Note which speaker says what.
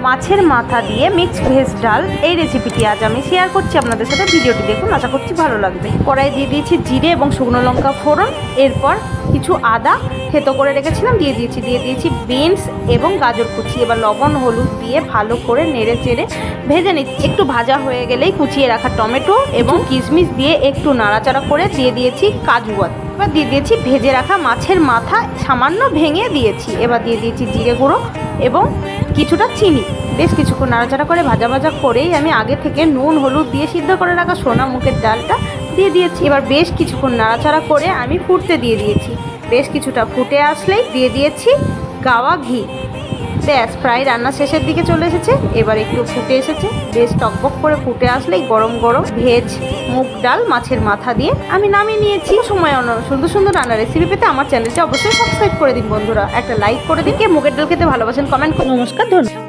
Speaker 1: মাছের মাথা দিয়ে মিক্সড ভেজ ডাল, এই রেসিপিটি আজ আমি শেয়ার করছি আপনাদের সাথে। ভিডিওটি দেখুন, আশা করছি ভালো লাগবে। কড়াই দিয়ে দিয়েছি জিরে এবং শুকনো লঙ্কা ফোড়ন, এরপর কিছু আদা থেতো করে রেখেছিলাম দিয়ে দিয়েছি বিনস এবং গাজর কুচি। এবার লবণ হলুদ দিয়ে ভালো করে নেড়ে চেড়ে ভেজে নিচ্ছি। একটু ভাজা হয়ে গেলেই কুচিয়ে রাখা টমেটো এবং কিশমিশ দিয়ে একটু নাড়াচাড়া করে দিয়ে দিয়েছি কাজু বাদাম। এবার দিয়ে দিয়েছি ভেজে রাখা মাছের মাথা, সামান্য ভেঙে দিয়েছি। এবার দিয়ে দিয়েছি জিরে গুঁড়ো এবং কিছুটা চিনি। বেশ কিছুক্ষণ নাড়াচাড়া করে ভাজা করেই আমি আগে থেকে নুন হলুদ দিয়ে সিদ্ধ করে রাখা সোনা মুগের ডালটা দিয়ে দিয়েছি। এবার বেশ কিছুক্ষণ নাড়াচাড়া করে আমি ফুটতে দিয়ে দিয়েছি। বেশ কিছুটা ফুটে আসলেই দিয়ে দিয়েছি গাওয়া ঘি। ব্যাস, প্রায় রান্না শেষের দিকে চলে এসেছে। এবার একটু ফুটে এসেছে, বেশ টকবক করে ফুটে আসলেই গরম গরম ভেজ মুগ ডাল মাছের মাথা দিয়ে আমি নামিয়ে নিয়েছি। সময় সুন্দর সুন্দর রান্না রেসিপি পেতে আমার চ্যানেলটি অবশ্যই সাবস্ক্রাইব করে দিন বন্ধুরা। একটা লাইক করে দিন। কে মুগের ডাল খেতে ভালোবাসেন কমেন্ট করুন। নমস্কার, ধন্যবাদ।